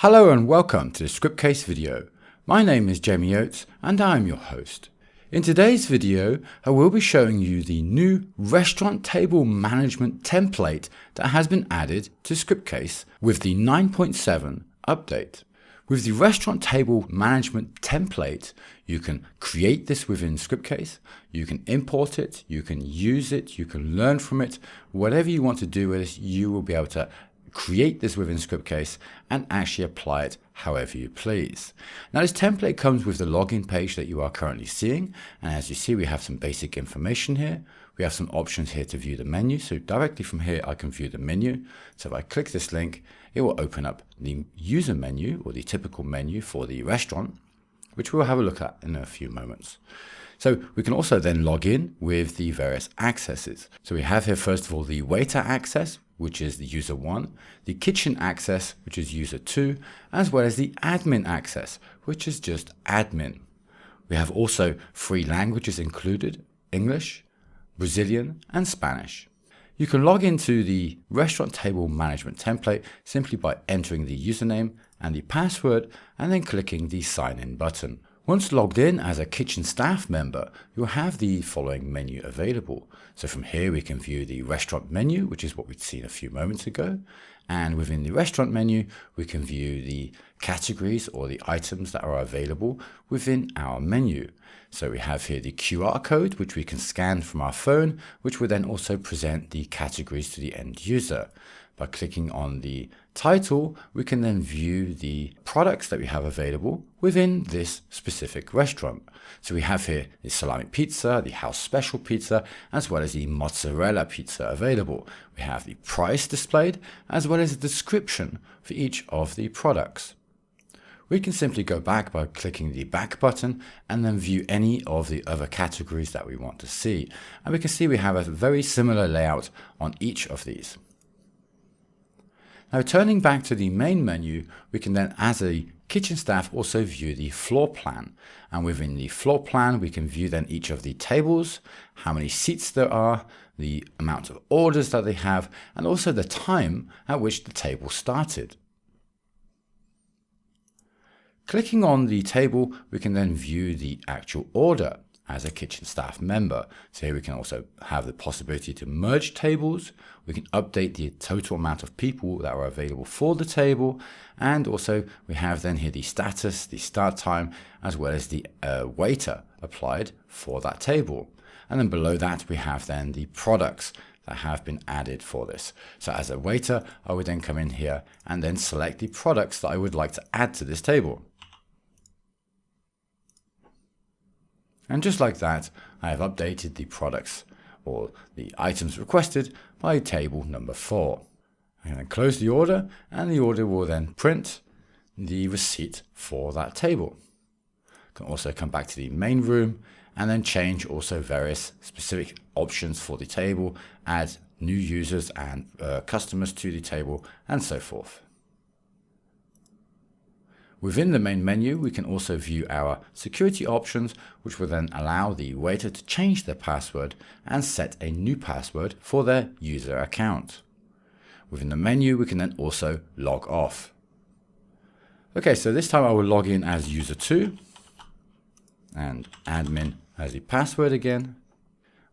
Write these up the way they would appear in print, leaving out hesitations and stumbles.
Hello and welcome to the Scriptcase video. My name is Jamie Oates and I am your host. In today's video, I will be showing you the new restaurant table management template that has been added to Scriptcase with the 9.7 update. With the restaurant table management template, you can create this within Scriptcase, you can import it, you can use it, you can learn from it. Whatever you want to do with it, you will be able to create this within Scriptcase and actually apply it however you please. Now this template comes with the login page that you are currently seeing, and as you see we have some basic information here. We have some options here to view the menu, so directly from here I can view the menu. So if I click this link, it will open up the user menu or the typical menu for the restaurant, which we'll have a look at in a few moments. So we can also then log in with the various accesses. So we have here first of all the waiter access, which is the user 1, the kitchen access, which is user 2, as well as the admin access, which is just admin. We have also 3 languages included: English, Brazilian, and Spanish. You can log into the restaurant table management template simply by entering the username and the password and then clicking the sign in button. Once logged in as a kitchen staff member, you'll have the following menu available. So from here we can view the restaurant menu, which is what we'd seen a few moments ago. And within the restaurant menu, we can view the categories or the items that are available within our menu. So we have here the QR code, which we can scan from our phone, which will then also present the categories to the end user. By clicking on the title, we can then view the products that we have available within this specific restaurant. So we have here the salami pizza, the house special pizza, as well as the mozzarella pizza available. We have the price displayed, as well as a description for each of the products. We can simply go back by clicking the back button and then view any of the other categories that we want to see. And we can see we have a very similar layout on each of these. Now turning back to the main menu, we can then as a kitchen staff also view the floor plan, and within the floor plan we can view then each of the tables, how many seats there are, the amount of orders that they have, and also the time at which the table started. Clicking on the table, we can then view the actual order as a kitchen staff member. So here we can also have the possibility to merge tables. We can update the total amount of people that are available for the table. And also we have then here the status, the start time, as well as the waiter applied for that table. And then below that we have then the products that have been added for this. So as a waiter, I would then come in here and then select the products that I would like to add to this table. And just like that, I have updated the products or the items requested by table number 4. I can then close the order, and the order will then print the receipt for that table. I can also come back to the main room and then change also various specific options for the table, add new users and customers to the table, and so forth. Within the main menu, we can also view our security options, which will then allow the waiter to change their password and set a new password for their user account. Within the menu, we can then also log off. Okay, so this time I will log in as user 2 and admin as the password again.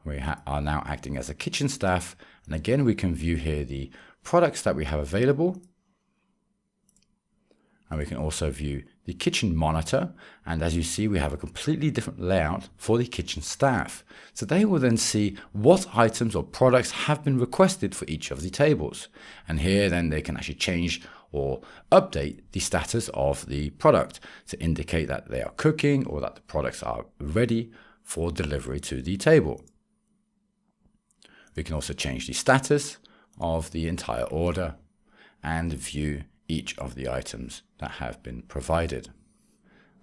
We are now acting as a kitchen staff, and again we can view here the products that we have available. And we can also view the kitchen monitor, and as you see we have a completely different layout for the kitchen staff. So they will then see what items or products have been requested for each of the tables, and here then they can actually change or update the status of the product to indicate that they are cooking or that the products are ready for delivery to the table. We can also change the status of the entire order and view each of the items that have been provided.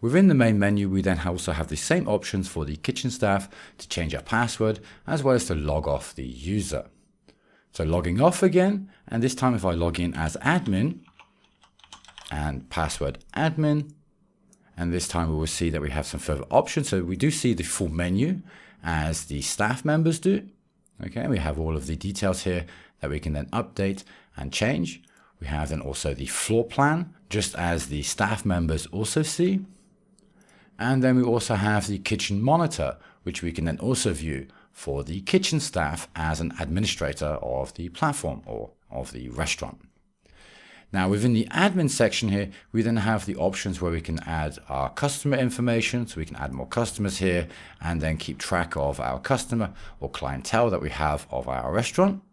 Within the main menu, we then also have the same options for the kitchen staff to change our password, as well as to log off the user. So logging off again, and this time if I log in as admin and password admin, and this time we will see that we have some further options. So we do see the full menu as the staff members do. Okay, we have all of the details here that we can then update and change. We have then also the floor plan, just as the staff members also see. And then we also have the kitchen monitor, which we can then also view for the kitchen staff as an administrator of the platform or of the restaurant. Now within the admin section here, we then have the options where we can add our customer information, so we can add more customers here and then keep track of our customer or clientele that we have of our restaurant.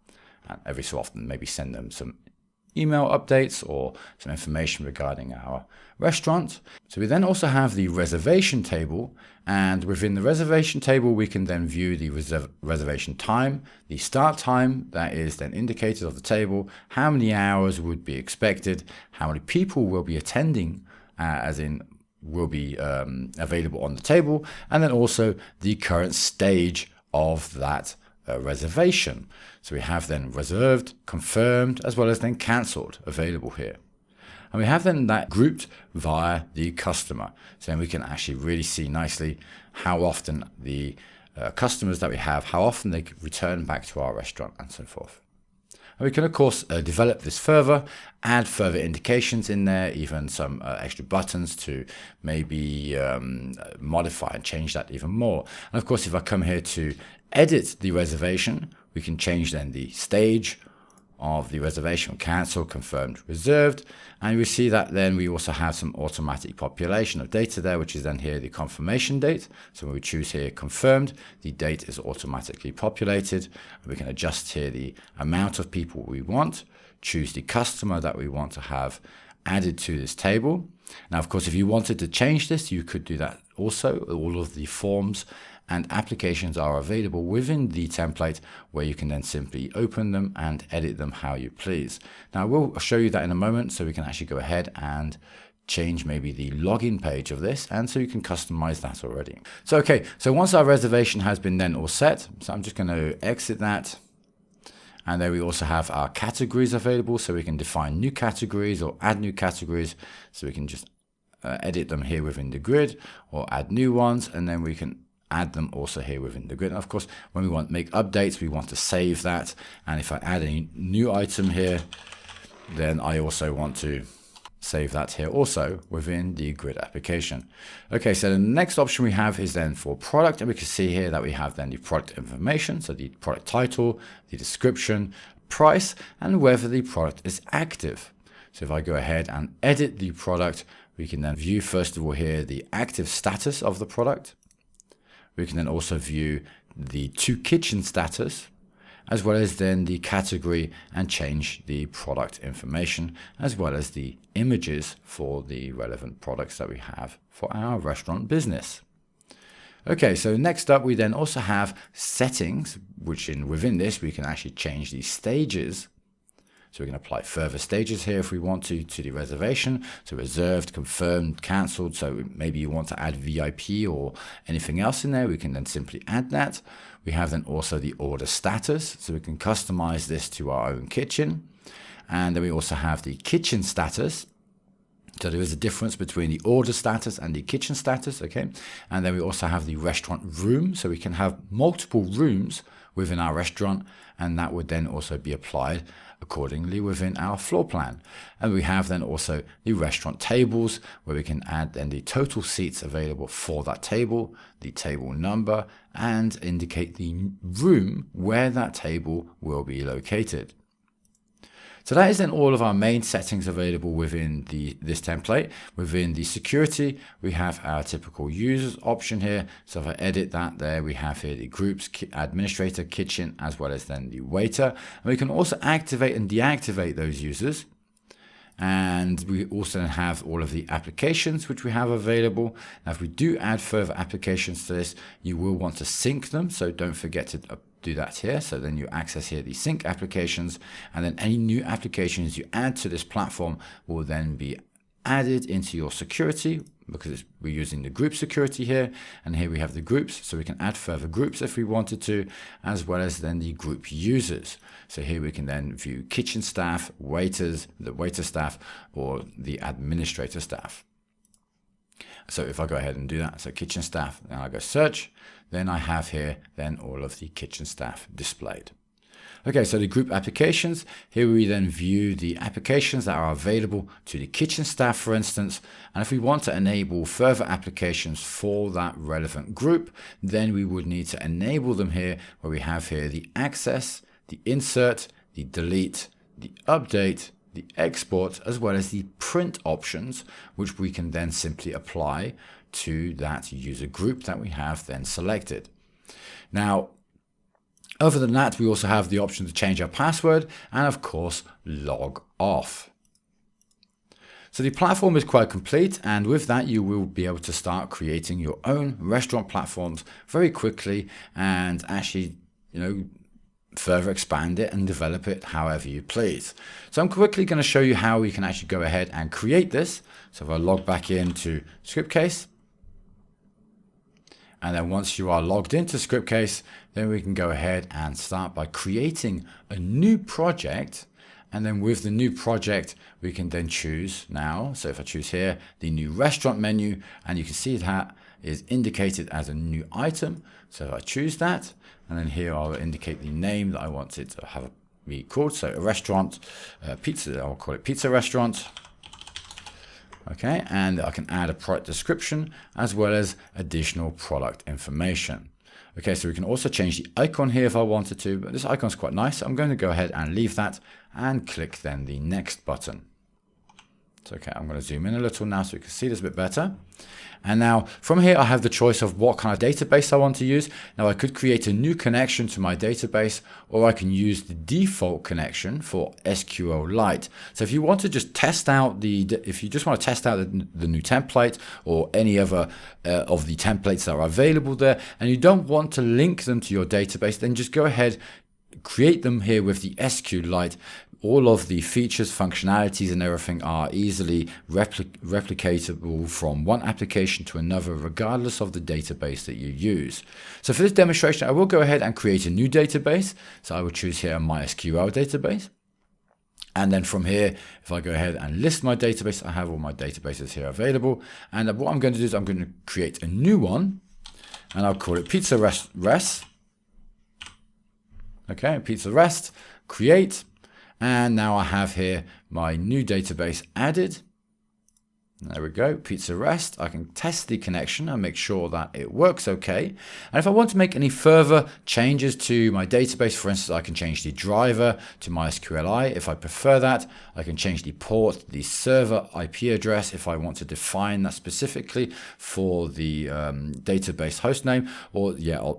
And every so often maybe send them some email updates or some information regarding our restaurant. So we then also have the reservation table, and within the reservation table we can then view the reservation time, the start time that is then indicated on the table, how many hours would be expected, how many people will be attending, as in will be available on the table, and then also the current stage of that reservation. So we have then reserved, confirmed, as well as then cancelled available here. And we have then that grouped via the customer. So then we can actually really see nicely how often the customers that we have, how often they return back to our restaurant and so forth. And we can of course develop this further, add further indications in there, even some extra buttons to maybe modify and change that even more. And of course, if I come here to edit the reservation, we can change then the stage of the reservation, cancel, confirmed, reserved, and we see that then we also have some automatic population of data there, which is then here the confirmation date. So when we choose here confirmed, the date is automatically populated, and we can adjust here the amount of people we want, choose the customer that we want to have added to this table. Now of course, if you wanted to change this, you could do that also. All of the forms and applications are available within the template, where you can then simply open them and edit them how you please. Now I will show you that in a moment, so we can actually go ahead and change maybe the login page of this, and so you can customize that already. So okay, so once our reservation has been then all set, so I'm just going to exit that. And then we also have our categories available, so we can define new categories or add new categories. So we can just edit them here within the grid or add new ones, and then we can add them also here within the grid. And of course, when we want to make updates, we want to save that. And if I add a new item here, then I also want to save that here also within the grid application. Okay, so the next option we have is then for product, and we can see here that we have then the product information, so the product title, the description, price, and whether the product is active. So if I go ahead and edit the product, we can then view first of all here the active status of the product. We can then also view the to kitchen status, as well as then the category, and change the product information, as well as the images for the relevant products that we have for our restaurant business. Okay, so next up we then also have settings, which within this we can actually change the stages. So we can apply further stages here if we want to the reservation. So reserved, confirmed, cancelled. So maybe you want to add VIP or anything else in there, we can then simply add that. We have then also the order status, so we can customize this to our own kitchen. And then we also have the kitchen status. So there is a difference between the order status and the kitchen status, okay? And then we also have the restaurant room, so we can have multiple rooms within our restaurant, and that would then also be applied accordingly within our floor plan. And we have then also the restaurant tables, where we can add then the total seats available for that table, the table number, and indicate the room where that table will be located. So that is then all of our main settings available within this template. Within the security, we have our typical users option here. So if I edit that there, we have here the groups, administrator, kitchen, as well as then the waiter. And we can also activate and deactivate those users. And we also have all of the applications which we have available. Now, if we do add further applications to this, you will want to sync them. So don't forget to do that here. So then you access here the sync applications, and then any new applications you add to this platform will then be added into your security, because we're using the group security here. And here we have the groups, so we can add further groups if we wanted to, as well as then the group users. So here we can then view kitchen staff, waiters, the waiter staff, or the administrator staff. So if I go ahead and do that, so kitchen staff, and I go search, then I have here then all of the kitchen staff displayed. Okay, so the group applications, here we then view the applications that are available to the kitchen staff, for instance. And if we want to enable further applications for that relevant group, then we would need to enable them here, where we have here the access, the insert, the delete, the update, the export, as well as the print options, which we can then simply apply to that user group that we have then selected. Now, other than that, we also have the option to change our password and, of course, log off. So the platform is quite complete, and with that you will be able to start creating your own restaurant platforms very quickly and actually, further expand it and develop it however you please. So I'm quickly going to show you how we can actually go ahead and create this. So if I log back into Scriptcase, and then once you are logged into Scriptcase, then we can go ahead and start by creating a new project. And then with the new project, we can then choose now. So if I choose here, the new restaurant menu, and you can see that is indicated as a new item. So if I choose that, and then here I'll indicate the name that I want it to have be called. So a restaurant, pizza, I'll call it pizza restaurant. Okay, and I can add a product description as well as additional product information. Okay, so we can also change the icon here if I wanted to, but this icon is quite nice. I'm going to go ahead and leave that and click then the next button. So, okay, I'm going to zoom in a little now so we can see this a bit better. And now from here, I have the choice of what kind of database I want to use. Now I could create a new connection to my database, or I can use the default connection for SQLite. So if you want to just test out if you just want to test out the new template or any other of the templates that are available there, and you don't want to link them to your database, then just go ahead, create them here with the SQLite. All of the features, functionalities, and everything are easily replicatable from one application to another, regardless of the database that you use. So for this demonstration, I will go ahead and create a new database. So I will choose here a MySQL database. And then from here, if I go ahead and list my database, I have all my databases here available. And what I'm going to do is I'm going to create a new one, and I'll call it Pizza Rest. Okay, Pizza Rest, create. And now I have here my new database added. There we go, Pizza Rest. I can test the connection and make sure that it works okay. And if I want to make any further changes to my database, for instance, I can change the driver to MySQLi. If I prefer that, I can change the port, the server IP address if I want to define that specifically for the database hostname, or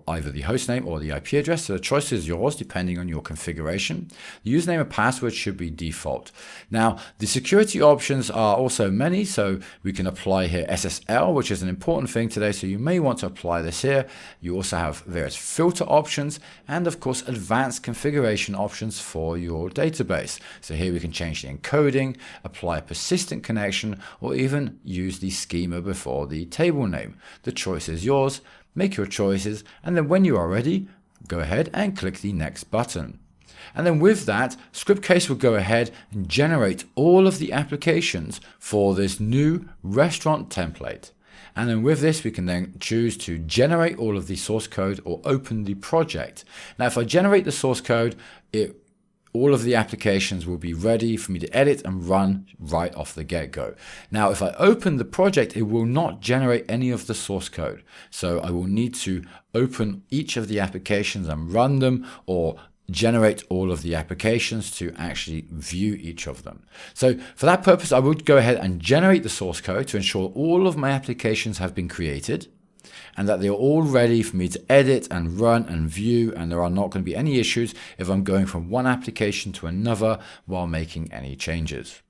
either the hostname or the IP address. So the choice is yours depending on your configuration. The username and password should be default. Now, the security options are also many. So we can apply here SSL, which is an important thing today. So you may want to apply this here. You also have various filter options and of course advanced configuration options for your database. So here we can change the encoding, apply a persistent connection, or even use the schema before the table name. The choice is yours. Make your choices, and then when you are ready, go ahead and click the next button. And then with that, Scriptcase will go ahead and generate all of the applications for this new restaurant template. And then with this, we can then choose to generate all of the source code or open the project. Now, if I generate the source code, all of the applications will be ready for me to edit and run right off the get-go. Now, if I open the project, it will not generate any of the source code. So I will need to open each of the applications and run them, or generate all of the applications to actually view each of them. So for that purpose, I would go ahead and generate the source code to ensure all of my applications have been created and that they're all ready for me to edit and run and view, and there are not going to be any issues if I'm going from one application to another while making any changes.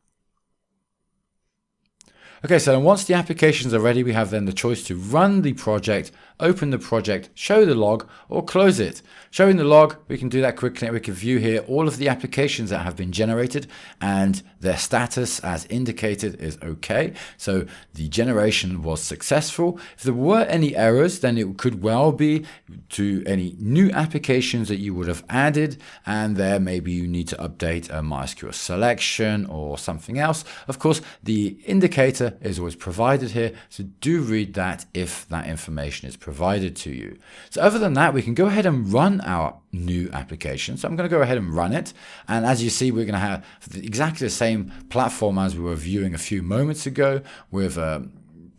Okay, so once the applications are ready, we have then the choice to run the project, open the project, show the log, or close it. Showing the log, we can do that quickly, and we can view here all of the applications that have been generated and their status as indicated is okay. So the generation was successful. If there were any errors, then it could well be to any new applications that you would have added, and there maybe you need to update a MySQL selection or something else. Of course, the indicator letter is always provided here, so do read that if that information is provided to you. So other than that, we can go ahead and run our new application. So I'm going to go ahead and run it, and as you see, we're going to have exactly the same platform as we were viewing a few moments ago with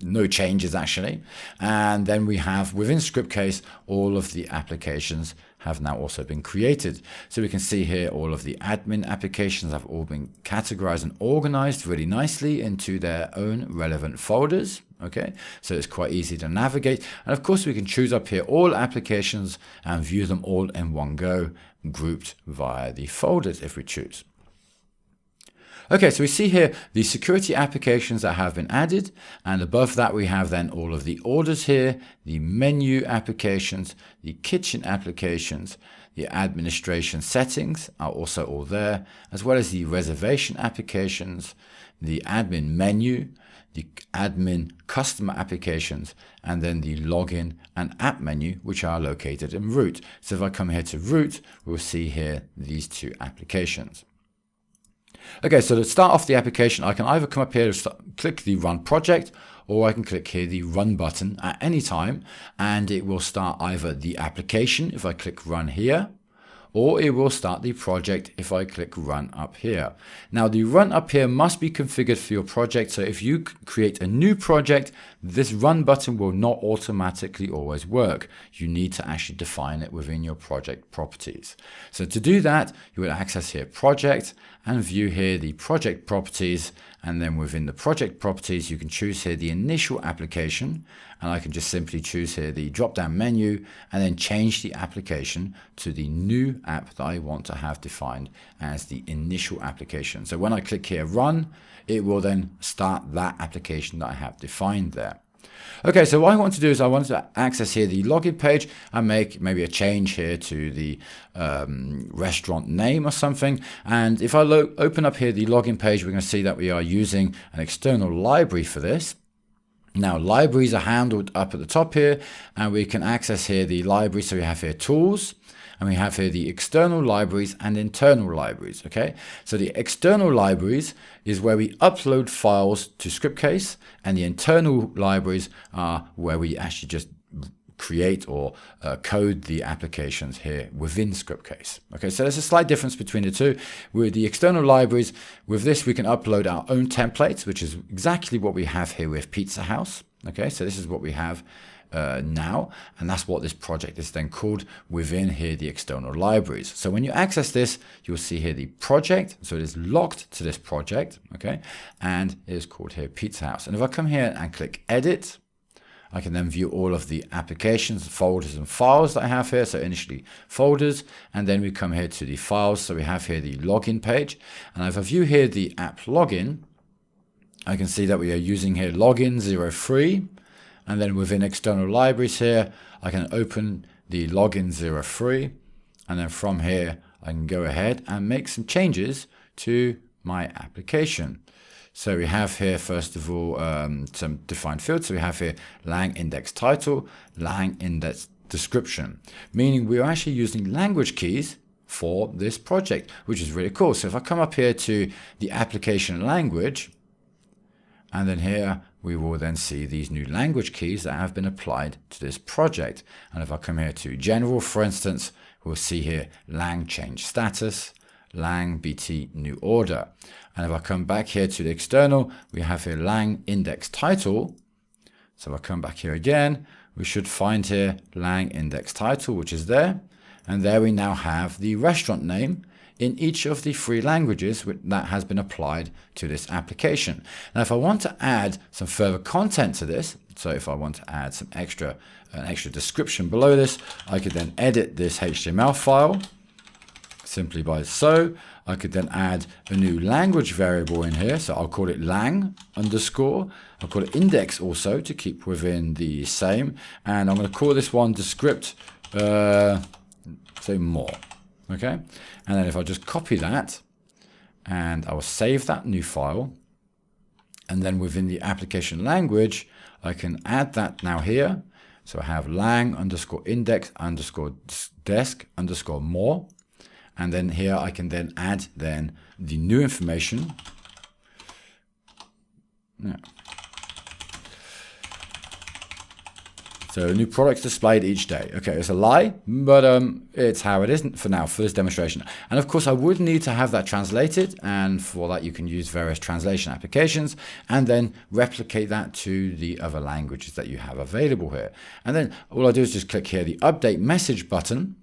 no changes actually. And then we have within Scriptcase, all of the applications have now also been created. So we can see here all of the admin applications have all been categorized and organized really nicely into their own relevant folders. Okay, so it's quite easy to navigate. And of course, we can choose up here all applications and view them all in one go, grouped via the folders if we choose. Okay, so we see here the security applications that have been added, and above that we have then all of the orders here, the menu applications, the kitchen applications, the administration settings are also all there, as well as the reservation applications, the admin menu, the admin customer applications, and then the login and app menu, which are located in root. So if I come here to root, we'll see here these two applications. Okay, so to start off the application, I can either come up here and click the Run Project, or I can click here the Run button at any time, and it will start either the application if I click Run here, or it will start the project if I click Run up here. Now the Run up here must be configured for your project, so if you create a new project, this Run button will not automatically always work. You need to actually define it within your project properties. So to do that, you will access here Project and view here the project properties, and then within the project properties you can choose here the initial application, and I can just simply choose here the drop down menu and then change the application to the new app that I want to have defined as the initial application. So when I click here Run, it will then start that application that I have defined there. Okay, so what I want to do is I want to access here the login page and make maybe a change here to the restaurant name or something. And if I open up here the login page, we're going to see that we are using an external library for this. Now libraries are handled up at the top here, and we can access here the library. So we have here tools, and we have here the external libraries and internal libraries. Okay, so the external libraries is where we upload files to Scriptcase, and the internal libraries are where we actually just create or code the applications here within Scriptcase. Okay, so there's a slight difference between the two. With the external libraries, with this we can upload our own templates, which is exactly what we have here with Pizza House. Okay, so this is what we have now, and that's what this project is then called within here the external libraries. So when you access this, you'll see here the project, so it is locked to this project, okay, and it is called here Pizza House. And if I come here and click Edit, I can then view all of the applications, folders and files that I have here. So initially folders, and then we come here to the files. So we have here the login page, and if I view here the app login, I can see that we are using here login 03. And then within external libraries here, I can open the login 03. And then from here, I can go ahead and make some changes to my application. So we have here, first of all, some defined fields. So we have here lang index title, lang index description, meaning we are actually using language keys for this project, which is really cool. So if I come up here to the application language, and then here we will then see these new language keys that have been applied to this project. And if I come here to general, for instance, we'll see here lang change status, lang bt new order. And if I come back here to the external, we have here lang index title. So if I come back here again, we should find here lang index title, which is there. And there we now have the restaurant name in each of the three languages that has been applied to this application. Now, if I want to add some further content to this, so if I want to add some an extra description below this, I could then edit this HTML file simply by so. I could then add a new language variable in here. So I'll call it lang underscore. I'll call it index also to keep within the same. And I'm going to call this one descript, say more. Okay. And then if I just copy that, and I will save that new file. And then within the application language, I can add that now here. So I have lang underscore index underscore desk underscore more. And then here I can then add then the new information. Yeah. So new products displayed each day. Okay, it's a lie, but it's how it is for now for this demonstration. And of course, I would need to have that translated, and for that you can use various translation applications and then replicate that to the other languages that you have available here. And then all I do is just click here the update message button,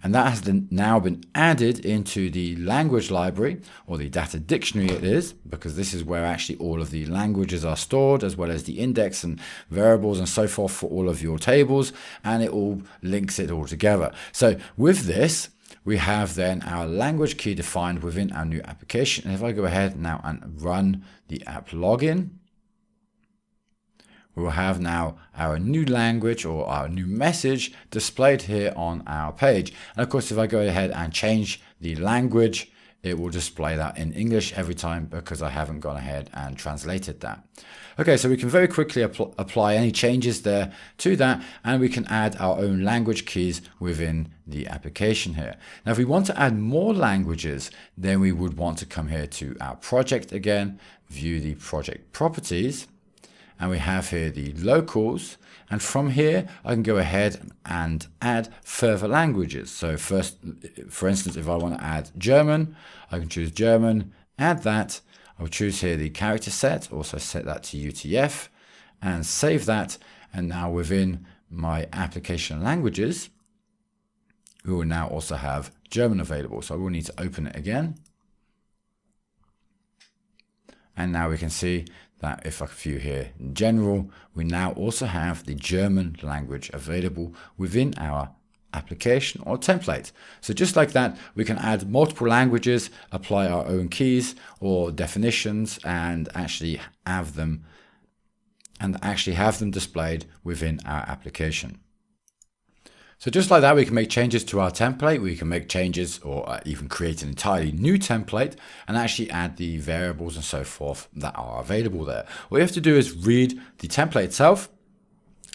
and that has now been added into the language library, or the data dictionary it is, because this is where actually all of the languages are stored, as well as the index and variables and so forth for all of your tables, and it all links it all together. So with this, we have then our language key defined within our new application. And if I go ahead now and run the app login, we will have now our new language or our new message displayed here on our page. And of course, if I go ahead and change the language, it will display that in English every time because I haven't gone ahead and translated that. Okay, so we can very quickly apply any changes there to that, and we can add our own language keys within the application here. Now, if we want to add more languages, then we would want to come here to our project again, view the project properties, and we have here the locals, and from here I can go ahead and add further languages. So first, for instance, if I want to add German, I can choose German, add that. I'll choose here the character set, also set that to UTF, and save that. And now within my application languages, we will now also have German available. So I will need to open it again. And now we can see that if I view here in general, we now also have the German language available within our application or template. So just like that, we can add multiple languages, apply our own keys or definitions, and actually have them displayed within our application. So just like that, we can make changes to our template. We can make changes or even create an entirely new template and actually add the variables and so forth that are available there. What you have to do is read the template itself.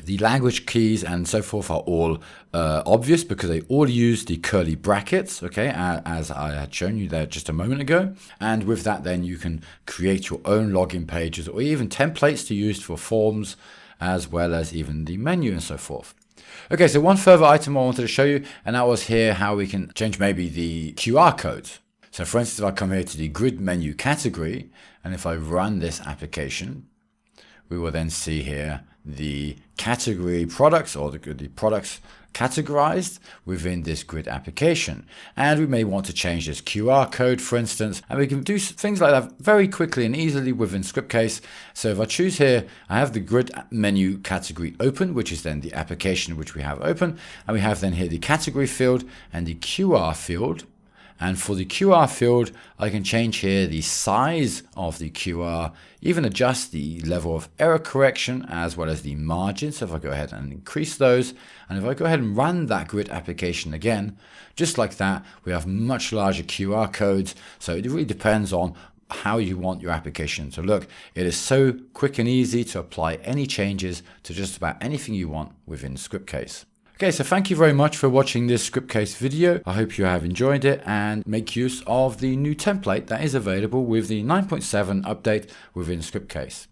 The language keys and so forth are all obvious because they all use the curly brackets, okay, as I had shown you there just a moment ago. And with that, then you can create your own login pages or even templates to use for forms, as well as even the menu and so forth. Okay, so one further item I wanted to show you, and that was here how we can change maybe the QR code. So for instance, if I come here to the grid menu category, and if I run this application, we will then see here the category products, or the products categorized within this grid application. And we may want to change this QR code, for instance, and we can do things like that very quickly and easily within Scriptcase. So if I choose here, I have the grid menu category open, which is then the application which we have open, and we have then here the category field and the QR field. And for the QR field, I can change here the size of the QR, even adjust the level of error correction as well as the margin. So if I go ahead and increase those, and if I go ahead and run that grid application again, just like that, we have much larger QR codes. So it really depends on how you want your application to look. It is so quick and easy to apply any changes to just about anything you want within Scriptcase. Okay, so thank you very much for watching this Scriptcase video. I hope you have enjoyed it and make use of the new template that is available with the 9.7 update within Scriptcase.